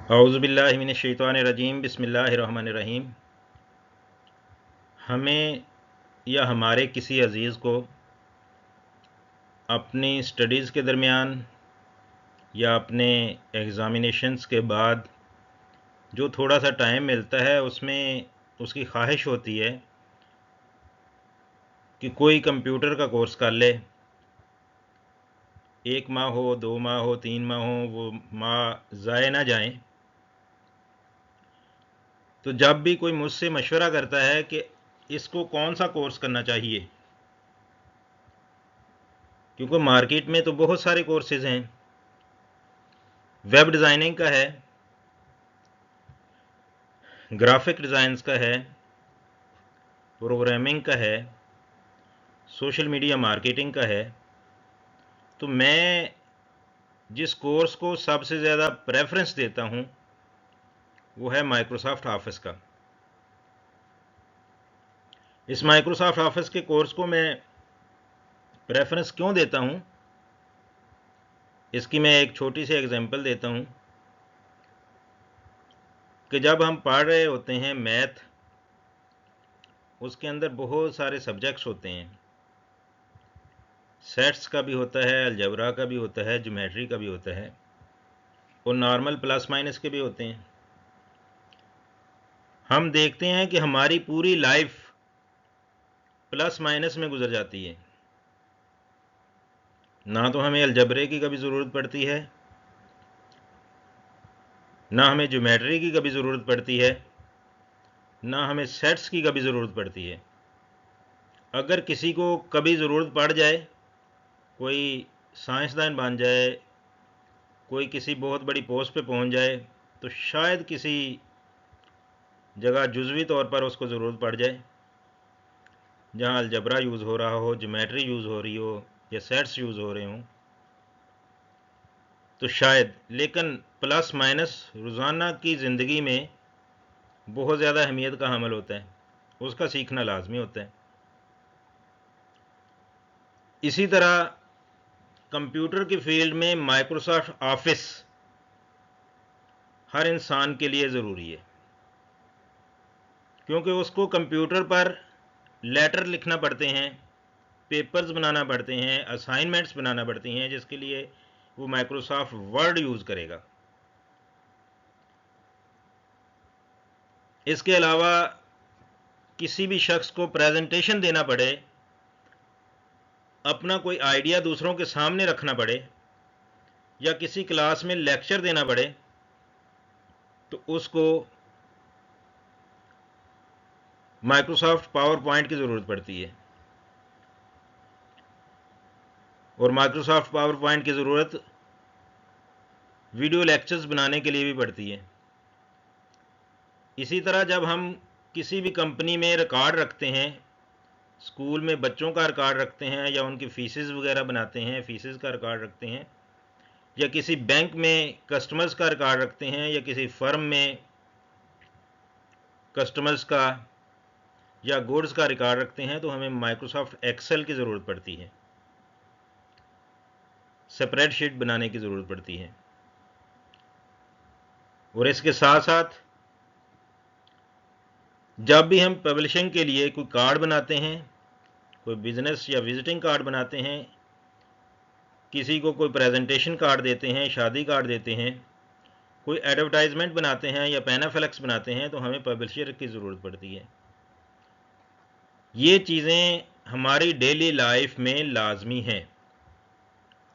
औज़ुबिल्लाहि मिनश्शैतानिर्रजीम बिस्मिल्लाहिर्रहमानिर्रहीम। हमें या हमारे किसी अज़ीज़ को अपनी स्टडीज़ के दरमियान या अपने एग्ज़ामिनेशंस के बाद जो थोड़ा सा टाइम मिलता है उसमें उसकी ख्वाहिश होती है कि कोई कंप्यूटर का कोर्स कर ले। 1 माह हो, 2 माह हो, 3 माह हो, वो माह ज़ाय ना जाएं। तो जब भी कोई मुझसे मशवरा करता है कि इसको कौन सा कोर्स करना चाहिए, क्योंकि मार्केट में तो बहुत सारे कोर्सेज़ हैं। वेब डिज़ाइनिंग का है, ग्राफिक डिज़ाइंस का है, प्रोग्रामिंग का है, सोशल मीडिया मार्केटिंग का है। तो मैं जिस कोर्स को सबसे ज़्यादा प्रेफरेंस देता हूँ वो है माइक्रोसॉफ्ट ऑफिस का। इस माइक्रोसॉफ्ट ऑफिस के कोर्स को मैं प्रेफरेंस क्यों देता हूँ, इसकी मैं एक छोटी सी एग्जांपल देता हूँ कि जब हम पढ़ रहे होते हैं मैथ, उसके अंदर बहुत सारे सब्जेक्ट्स होते हैं। सेट्स का भी होता है, अलजेब्रा का भी होता है, ज्योमेट्री का भी होता है, और नॉर्मल प्लस माइनस के भी होते हैं। हम देखते हैं कि हमारी पूरी लाइफ प्लस माइनस में गुजर जाती है। ना तो हमें अलजबरे की कभी ज़रूरत पड़ती है, ना हमें ज्योमेट्री की कभी ज़रूरत पड़ती है, ना हमें सेट्स की कभी ज़रूरत पड़ती है। अगर किसी को कभी ज़रूरत पड़ जाए, कोई साइंसदान बन जाए, कोई किसी बहुत बड़ी पोस्ट पे पहुंच जाए, तो शायद किसी जगह जुज़वी तौर पर उसको ज़रूरत पड़ जाए, जहां अलजबरा यूज़ हो रहा हो, ज्योमेट्री यूज़ हो रही हो, या सेट्स यूज़ हो रहे हों, तो शायद। लेकिन प्लस माइनस रोज़ाना की ज़िंदगी में बहुत ज़्यादा अहमियत का हामिल होता है, उसका सीखना लाजमी होता है। इसी तरह कंप्यूटर की फील्ड में माइक्रोसॉफ्ट ऑफिस हर इंसान के लिए ज़रूरी है, क्योंकि उसको कंप्यूटर पर लेटर लिखना पड़ते हैं, पेपर्स बनाना पड़ते हैं, असाइनमेंट्स बनाना पड़ती हैं, जिसके लिए वो माइक्रोसॉफ्ट वर्ड यूज़ करेगा। इसके अलावा किसी भी शख्स को प्रेजेंटेशन देना पड़े, अपना कोई आइडिया दूसरों के सामने रखना पड़े, या किसी क्लास में लेक्चर देना पड़े, तो उसको माइक्रोसॉफ्ट पावर पॉइंट की ज़रूरत पड़ती है। और माइक्रोसॉफ्ट पावर पॉइंट की ज़रूरत वीडियो लेक्चर्स बनाने के लिए भी पड़ती है। इसी तरह जब हम किसी भी कंपनी में रिकॉर्ड रखते हैं, स्कूल में बच्चों का रिकॉर्ड रखते हैं, या उनकी फ़ीसेस वगैरह बनाते हैं, फ़ीसेस का रिकॉर्ड रखते हैं, या किसी बैंक में कस्टमर्स का रिकॉर्ड रखते हैं, या किसी फर्म में कस्टमर्स का या गुड्स का रिकॉर्ड रखते हैं, तो हमें माइक्रोसॉफ्ट एक्सेल की ज़रूरत पड़ती है, स्प्रेडशीट बनाने की ज़रूरत पड़ती है। और इसके साथ साथ जब भी हम पब्लिशिंग के लिए कोई कार्ड बनाते हैं, कोई बिज़नेस या विजिटिंग कार्ड बनाते हैं, किसी को कोई प्रेजेंटेशन कार्ड देते हैं, शादी कार्ड देते हैं, कोई एडवर्टाइजमेंट बनाते हैं, या पैनाफ्लेक्स बनाते हैं, तो हमें पब्लिशर की ज़रूरत पड़ती है। ये चीज़ें हमारी डेली लाइफ में लाजमी हैं।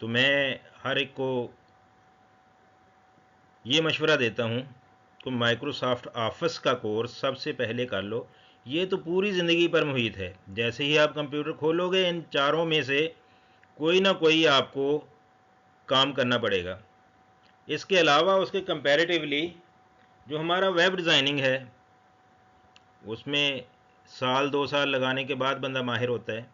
तो मैं हर एक को ये मशवरा देता हूँ कि माइक्रोसॉफ्ट ऑफिस का कोर्स सबसे पहले कर लो। ये तो पूरी ज़िंदगी पर मुहित है। जैसे ही आप कंप्यूटर खोलोगे, इन चारों में से कोई ना कोई आपको काम करना पड़ेगा। इसके अलावा उसके कंपैरेटिवली जो हमारा वेब डिज़ाइनिंग है, उसमें साल 2 साल लगाने के बाद बंदा माहिर होता है।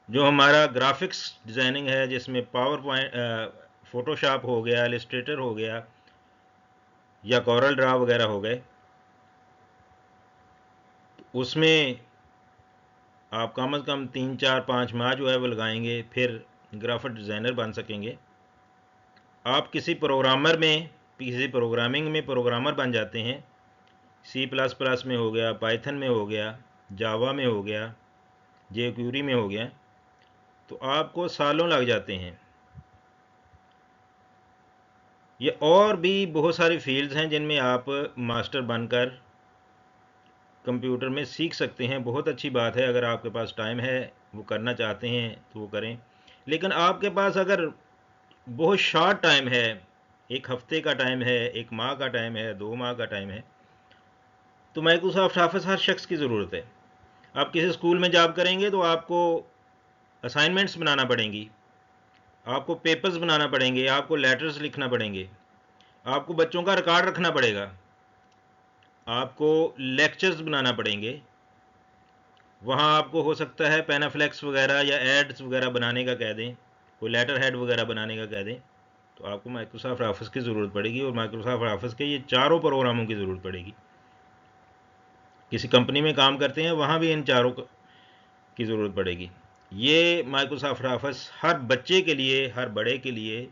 जो हमारा ग्राफिक्स डिज़ाइनिंग है, जिसमें पावर पॉइंट, फ़ोटोशॉप हो गया, इलस्ट्रेटर हो गया, या कोरल ड्रा वगैरह हो गए, उसमें आप कम अज़ कम 3 4 5 माह जो है वो लगाएंगे, फिर ग्राफिक डिज़ाइनर बन सकेंगे। आप किसी प्रोग्रामिंग में प्रोग्रामर बन जाते हैं, C++ में हो गया, पाइथन में हो गया, जावा में हो गया, jQuery में हो गया, तो आपको सालों लग जाते हैं। ये और भी बहुत सारी फील्ड्स हैं जिनमें आप मास्टर बनकर कंप्यूटर में सीख सकते हैं। बहुत अच्छी बात है, अगर आपके पास टाइम है, वो करना चाहते हैं तो वो करें। लेकिन आपके पास अगर बहुत शॉर्ट टाइम है, 1 हफ्ते का टाइम है, 1 माह का टाइम है, 2 माह का टाइम है, तो माइक्रोसॉफ्ट ऑफिस हर शख्स की ज़रूरत है। आप किसी स्कूल में जॉब करेंगे तो आपको असाइनमेंट्स बनाना पड़ेंगी, आपको पेपर्स बनाना पड़ेंगे, आपको लेटर्स लिखना पड़ेंगे, आपको बच्चों का रिकॉर्ड रखना पड़ेगा, आपको लेक्चर्स बनाना पड़ेंगे। वहाँ आपको हो सकता है पैनाफ्लेक्स वगैरह या एड्स वगैरह बनाने का कह दें, कोई लेटर हेड वगैरह बनाने का कह दें, तो आपको माइक्रोसॉफ्ट ऑफिस की ज़रूरत पड़ेगी। और माइक्रोसॉफ्ट ऑफिस के ये चारों प्रोग्रामों की ज़रूरत पड़ेगी। किसी कंपनी में काम करते हैं, वहाँ भी इन चारों की ज़रूरत पड़ेगी। ये माइक्रोसॉफ्ट ऑफिस हर बच्चे के लिए, हर बड़े के लिए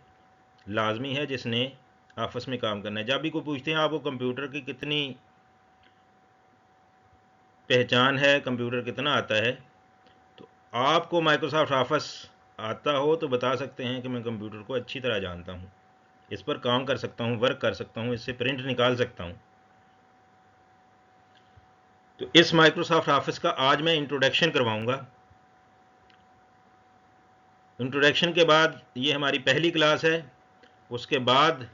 लाजमी है जिसने ऑफिस में काम करना है। जब भी कोई पूछते हैं आपको कंप्यूटर की कितनी पहचान है, कंप्यूटर कितना आता है, तो आपको माइक्रोसॉफ्ट ऑफिस आता हो तो बता सकते हैं कि मैं कंप्यूटर को अच्छी तरह जानता हूँ, इस पर काम कर सकता हूँ, वर्क कर सकता हूँ, इससे प्रिंट निकाल सकता हूँ। तो इस माइक्रोसॉफ्ट ऑफिस का आज मैं इंट्रोडक्शन करवाऊंगा। इंट्रोडक्शन के बाद ये हमारी पहली क्लास है। उसके बाद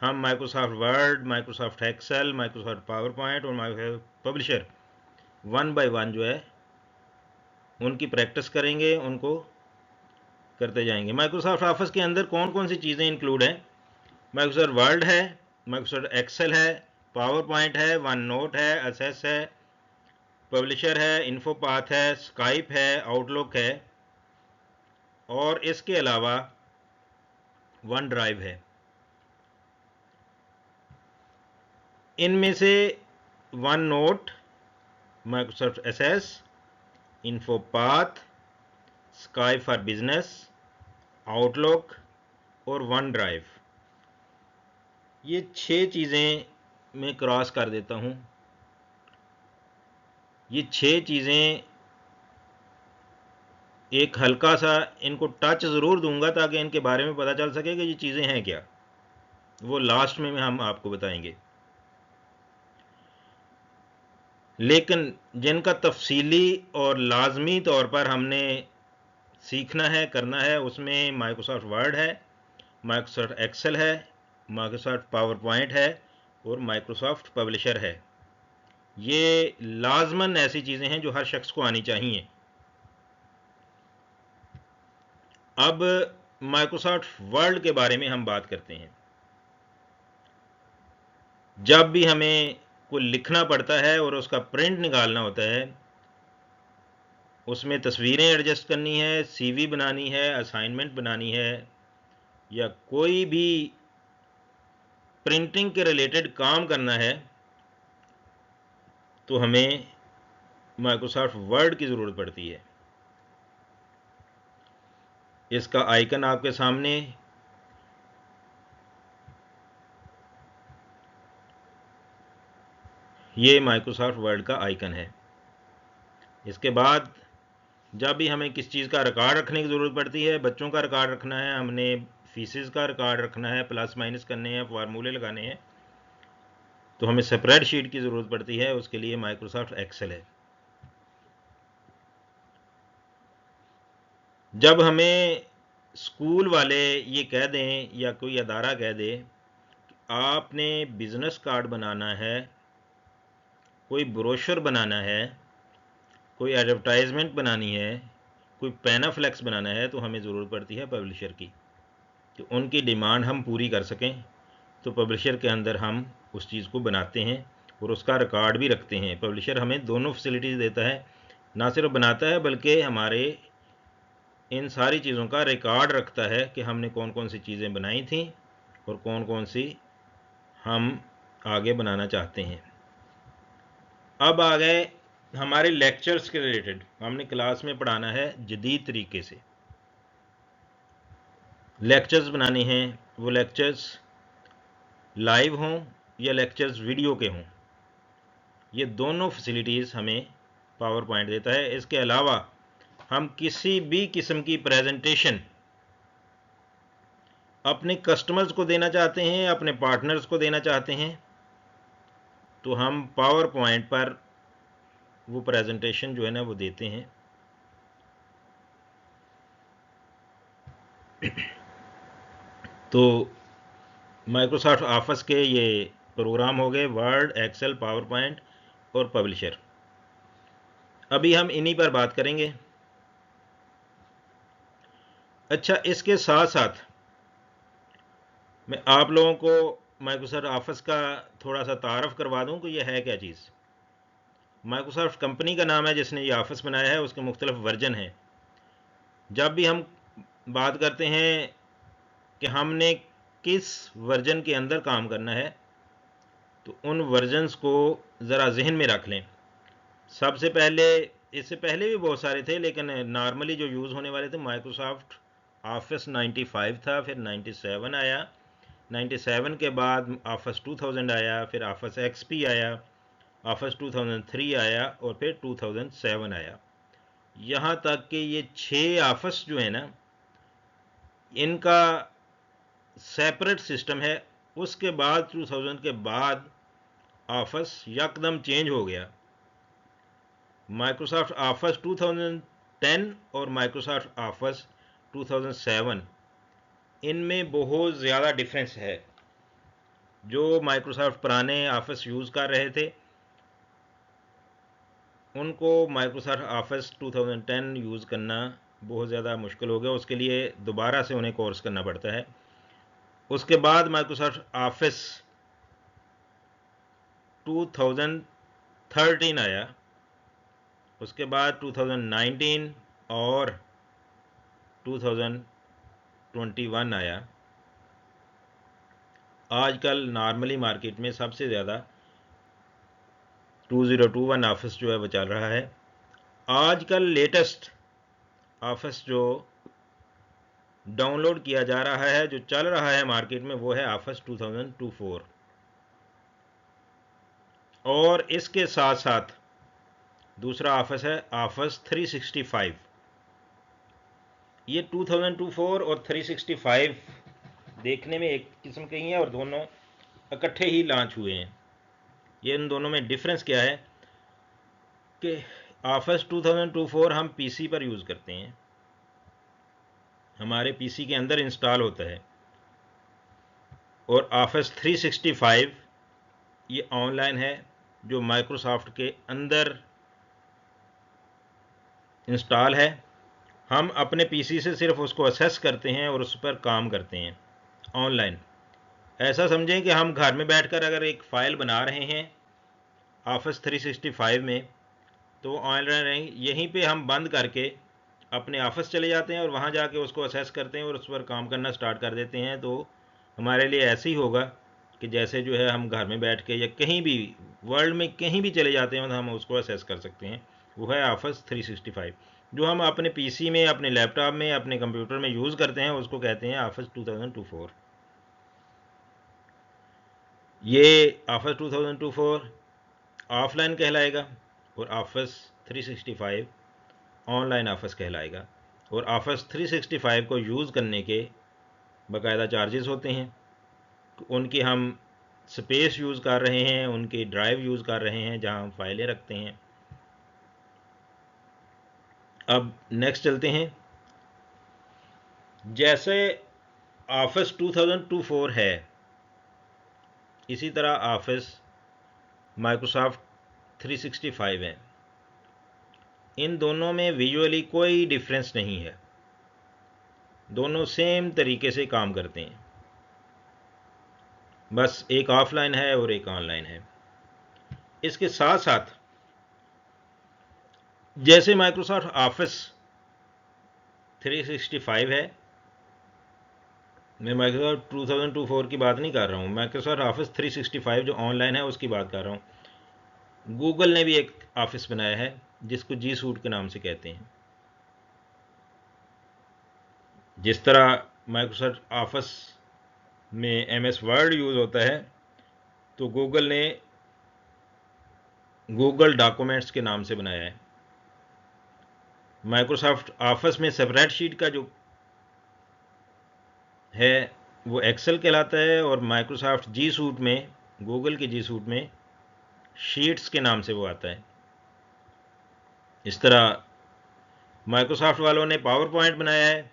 हम Microsoft Word, Microsoft Excel, Microsoft PowerPoint और माइक्रोसॉफ्ट पब्लिशर 1 बाय 1 जो है उनकी प्रैक्टिस करेंगे, उनको करते जाएंगे। माइक्रोसॉफ्ट ऑफिस के अंदर कौन कौन सी चीज़ें इंक्लूड हैं? माइक्रोसॉफ्ट वर्ड है, माइक्रोसॉफ्ट एक्सेल है, पावर पॉइंट है, वन नोट है, एसएस है, पब्लिशर है, इन्फोपाथ है, स्काइप है, आउटलुक है, और इसके अलावा वन ड्राइव है। इनमें से OneNote, Microsoft Access, InfoPath, Skype for business, Outlook और वन ड्राइव, ये 6 चीज़ें मैं क्रॉस कर देता हूँ। ये 6 चीज़ें एक हल्का सा इनको टच ज़रूर दूंगा ताकि इनके बारे में पता चल सके कि ये चीज़ें हैं क्या। वो लास्ट में हम आपको बताएंगे। लेकिन जिनका तफसीली और लाजमी तौर पर हमने सीखना है, करना है, उसमें माइक्रोसॉफ्ट वर्ड है, माइक्रोसॉफ्ट एक्सेल है, माइक्रोसॉफ्ट पावर पॉइंट है और माइक्रोसॉफ्ट पब्लिशर है। ये लाजमन ऐसी चीज़ें हैं जो हर शख्स को आनी चाहिए। अब माइक्रोसॉफ्ट वर्ड के बारे में हम बात करते हैं। जब भी हमें कोई लिखना पड़ता है और उसका प्रिंट निकालना होता है, उसमें तस्वीरें एडजस्ट करनी है, सीवी बनानी है, असाइनमेंट बनानी है, या कोई भी प्रिंटिंग के रिलेटेड काम करना है, तो हमें माइक्रोसॉफ्ट वर्ड की ज़रूरत पड़ती है। इसका आइकन आपके सामने, ये माइक्रोसॉफ्ट वर्ड का आइकन है। इसके बाद जब भी हमें किस चीज़ का रिकॉर्ड रखने की ज़रूरत पड़ती है, बच्चों का रिकॉर्ड रखना है, हमने फीसिस का रिकॉर्ड रखना है, प्लस माइनस करने हैं, फार्मूले लगाने हैं, तो हमें स्प्रेडशीट की ज़रूरत पड़ती है। उसके लिए माइक्रोसॉफ्ट एक्सेल है। जब हमें स्कूल वाले ये कह दें या कोई अदारा कह दे आपने बिज़नेस कार्ड बनाना है, कोई ब्रोशर बनाना है, कोई एडवर्टाइजमेंट बनानी है, कोई पैनाफ्लेक्स बनाना है, तो हमें ज़रूरत पड़ती है पब्लिशर की, कि उनकी डिमांड हम पूरी कर सकें। तो पब्लिशर के अंदर हम उस चीज़ को बनाते हैं और उसका रिकॉर्ड भी रखते हैं। पब्लिशर हमें दोनों फैसिलिटीज़ देता है, ना सिर्फ बनाता है बल्कि हमारे इन सारी चीज़ों का रिकॉर्ड रखता है कि हमने कौन कौन सी चीज़ें बनाई थी और कौन कौन सी हम आगे बनाना चाहते हैं। अब आ गए हमारे लेक्चर्स के रिलेटेड। हमने क्लास में पढ़ाना है जदीद तरीके से, लेक्चर्स बनाने हैं, वो लेक्चर्स लाइव हों या लेक्चर्स वीडियो के हों, ये दोनों फैसिलिटीज़ हमें पावर पॉइंट देता है। इसके अलावा हम किसी भी किस्म की प्रेजेंटेशन अपने कस्टमर्स को देना चाहते हैं, अपने पार्टनर्स को देना चाहते हैं, तो हम पावर पॉइंट पर वो प्रेजेंटेशन जो है ना वो देते हैं। तो माइक्रोसॉफ्ट ऑफिस के ये प्रोग्राम हो गए, वर्ड, एक्सेल, पावर पॉइंट और पब्लिशर। अभी हम इन्हीं पर बात करेंगे। अच्छा, इसके साथ साथ मैं आप लोगों को माइक्रोसॉफ्ट ऑफिस का थोड़ा सा तारफ़ करवा दूं कि यह है क्या चीज़। माइक्रोसॉफ्ट कंपनी का नाम है जिसने ये ऑफिस बनाया है, उसके मुख्तलिफ वर्जन हैं। जब भी हम बात करते हैं कि हमने किस वर्जन के अंदर काम करना है, तो उन वर्जन्स को ज़रा जहन में रख लें। सबसे पहले, इससे पहले भी बहुत सारे थे, लेकिन नॉर्मली जो यूज़ होने वाले थे माइक्रोसॉफ्ट ऑफिस 95 था, फिर 97 आया, 97 के बाद ऑफिस 2000 आया, फिर ऑफिस एक्सपी आया, ऑफिस 2003 आया और फिर 2007 आया। यहाँ तक कि ये 6 ऑफिस जो है ना, इनका सेपरेट सिस्टम है। उसके बाद 2000 के बाद ऑफिस यकदम चेंज हो गया। माइक्रोसॉफ्ट ऑफिस 2010 और माइक्रोसॉफ्ट ऑफिस 2007, इनमें बहुत ज़्यादा डिफरेंस है। जो माइक्रोसॉफ्ट पुराने ऑफिस यूज़ कर रहे थे, उनको माइक्रोसॉफ्ट ऑफिस 2010 यूज़ करना बहुत ज़्यादा मुश्किल हो गया। उसके लिए दोबारा से उन्हें कोर्स करना पड़ता है। उसके बाद माइक्रोसॉफ्ट ऑफिस 2013 आया, उसके बाद 2019 और 2021 आया। आजकल नॉर्मली मार्केट में सबसे ज़्यादा 2021 ऑफिस जो है वो चल रहा है। आजकल लेटेस्ट ऑफिस जो डाउनलोड किया जा रहा है, जो चल रहा है मार्केट में, वो है ऑफिस 2024। और इसके साथ साथ दूसरा ऑफिस है ऑफिस 365। ये 2024 और 365 देखने में एक किस्म के ही हैं और दोनों इकट्ठे ही लॉन्च हुए हैं। ये इन दोनों में डिफरेंस क्या है कि ऑफिस 2024 हम पीसी पर यूज़ करते हैं, हमारे पीसी के अंदर इंस्टॉल होता है, और ऑफिस 365 ये ऑनलाइन है, जो माइक्रोसॉफ्ट के अंदर इंस्टॉल है। हम अपने पीसी से सिर्फ उसको असेस करते हैं और उस पर काम करते हैं ऑनलाइन। ऐसा समझें कि हम घर में बैठकर अगर एक फ़ाइल बना रहे हैं ऑफिस 365 में, तो ऑनलाइन यहीं पे हम बंद करके अपने ऑफिस चले जाते हैं और वहाँ जाके उसको असेस करते हैं और उस पर काम करना स्टार्ट कर देते हैं। तो हमारे लिए ऐसे ही होगा कि जैसे जो है हम घर में बैठ के या कहीं भी वर्ल्ड में कहीं भी चले जाते हैं तो हम उसको असेस कर सकते हैं। वो है ऑफिस 365। जो हम अपने पीसी में, अपने लैपटॉप में, अपने कंप्यूटर में यूज़ करते हैं उसको कहते हैं ऑफिस 2024। ये ऑफिस 2024 ऑफलाइन कहलाएगा और ऑफिस 365 ऑनलाइन ऑफिस कहलाएगा। और ऑफिस 365 को यूज़ करने के बाकायदा चार्जेस होते हैं। उनकी हम स्पेस यूज़ कर रहे हैं, उनकी ड्राइव यूज़ कर रहे हैं जहां हम फाइलें रखते हैं। अब नेक्स्ट चलते हैं। जैसे ऑफिस 2024 है, इसी तरह ऑफिस माइक्रोसॉफ्ट 365 है। इन दोनों में विजुअली कोई डिफरेंस नहीं है, दोनों सेम तरीके से काम करते हैं, बस एक ऑफलाइन है और एक ऑनलाइन है। इसके साथ साथ जैसे माइक्रोसॉफ्ट ऑफिस 365 है, मैं माइक्रोसॉफ्ट 2024 की बात नहीं कर रहा हूँ, माइक्रोसॉफ्ट ऑफिस 365 जो ऑनलाइन है उसकी बात कर रहा हूँ। गूगल ने भी एक ऑफिस बनाया है जिसको जी सूट के नाम से कहते हैं। जिस तरह माइक्रोसॉफ्ट ऑफिस में MS वर्ड यूज़ होता है, तो गूगल ने गूगल डॉक्यूमेंट्स के नाम से बनाया है। माइक्रोसॉफ्ट ऑफिस में स्प्रेडशीट का जो है वो एक्सेल कहलाता है, और माइक्रोसॉफ्ट जी सूट में, गूगल के जी सूट में शीट्स के नाम से वो आता है। इस तरह माइक्रोसॉफ्ट वालों ने पावर पॉइंट बनाया है,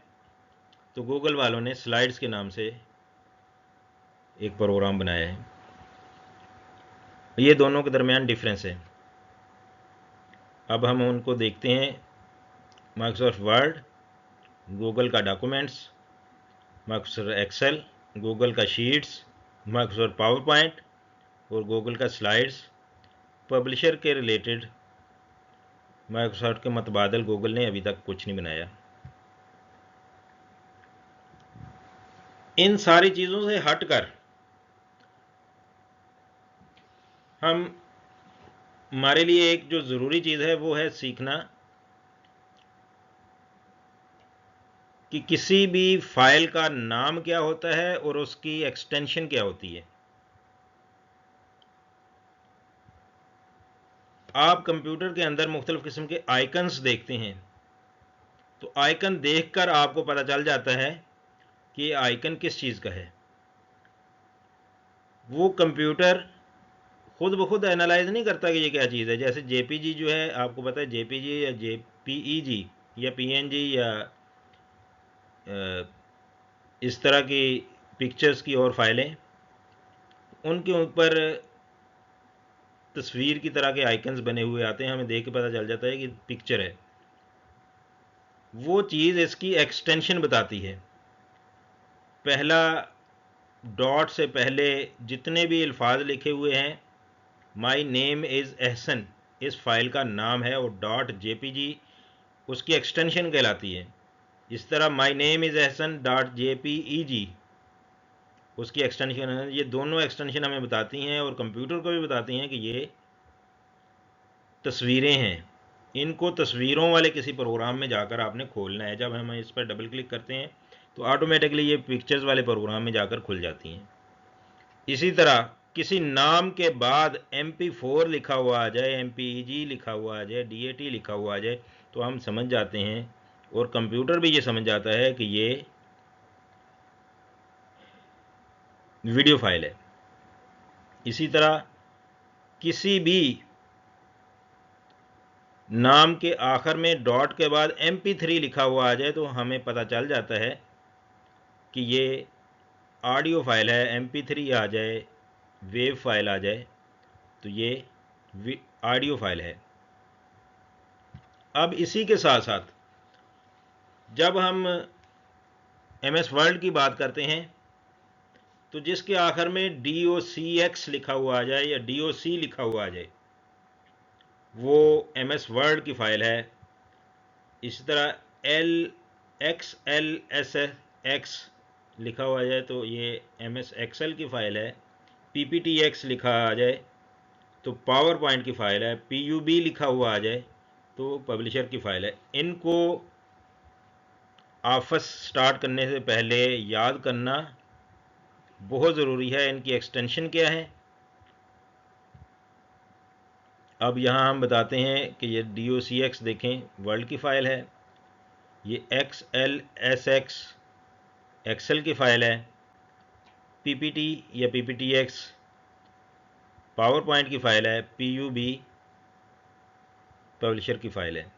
तो गूगल वालों ने स्लाइड्स के नाम से एक प्रोग्राम बनाया है। ये दोनों के दरमियान डिफरेंस है। अब हम उनको देखते हैं। माइक्रोसॉफ्ट वर्ड गूगल का डॉक्यूमेंट्स, माइक्रोसॉफ्ट एक्सेल गूगल का शीट्स, माइक्रोसॉफ्ट पावर पॉइंट और गूगल का स्लाइड्स। पब्लिशर के रिलेटेड माइक्रोसॉफ्ट के मतबादल गूगल ने अभी तक कुछ नहीं बनाया। इन सारी चीज़ों से हटकर हमारे लिए एक जो ज़रूरी चीज़ है वो है सीखना कि किसी भी फाइल का नाम क्या होता है और उसकी एक्सटेंशन क्या होती है। आप कंप्यूटर के अंदर मुख्तलिफ किस्म के आइकन्स देखते हैं, तो आइकन देखकर आपको पता चल जाता है कि ये आइकन किस चीज़ का है। वो कंप्यूटर खुद ब खुद एनालाइज नहीं करता कि ये क्या चीज़ है। जैसे जेपीजी जो है, आपको पता है जेपीजी या जेपीईजी या पीएनजी या इस तरह की पिक्चर्स की और फाइलें, उनके ऊपर तस्वीर की तरह के आइकन्स बने हुए आते हैं, हमें देख के पता चल जाता है कि पिक्चर है। वो चीज़ इसकी एक्सटेंशन बताती है। पहला डॉट से पहले जितने भी अल्फाज लिखे हुए हैं, माई नेम इज़ एहसन इस फाइल का नाम है, और डॉट जेपीजी उसकी एक्सटेंशन कहलाती है। इस तरह my name is Ehsan dot JPEG उसकी एक्सटेंशन है। ये दोनों एक्सटेंशन हमें बताती हैं और कंप्यूटर को भी बताती हैं कि ये तस्वीरें हैं। इनको तस्वीरों वाले किसी प्रोग्राम में जाकर आपने खोलना है। जब हम इस पर डबल क्लिक करते हैं तो ऑटोमेटिकली ये पिक्चर्स वाले प्रोग्राम में जाकर खुल जाती हैं। इसी तरह किसी नाम के बाद MP4 लिखा हुआ आ जाए, MPEG लिखा हुआ आ जाए, DAT लिखा हुआ आ जाए, तो हम समझ जाते हैं और कंप्यूटर भी ये समझ जाता है कि ये वीडियो फाइल है। इसी तरह किसी भी नाम के आखिर में डॉट के बाद MP3 लिखा हुआ आ जाए तो हमें पता चल जाता है कि ये ऑडियो फाइल है। MP3 आ जाए, वेव फाइल आ जाए, तो ये ऑडियो फाइल है। अब इसी के साथ साथ जब हम MS वर्ड की बात करते हैं तो जिसके आखिर में DOCX लिखा हुआ आ जाए या DOC लिखा हुआ आ जाए, वो MS वर्ड की फाइल है। इसी तरह LXLSX लिखा हुआ आ जाए तो ये MS एक्सेल की फाइल है। PPTX लिखा आ जाए तो पावर पॉइंट की फाइल है। PUB लिखा हुआ आ जाए तो पब्लिशर की फाइल है। इनको ऑफिस स्टार्ट करने से पहले याद करना बहुत ज़रूरी है। इनकी एक्सटेंशन क्या है। अब यहाँ हम बताते हैं कि ये DOCX देखें, वर्ल्ड की फ़ाइल है। ये XLSX एक्सेल की फ़ाइल है। PPT या PPTX पावर पॉइंट की फ़ाइल है। PUB पब्लिशर की फ़ाइल है।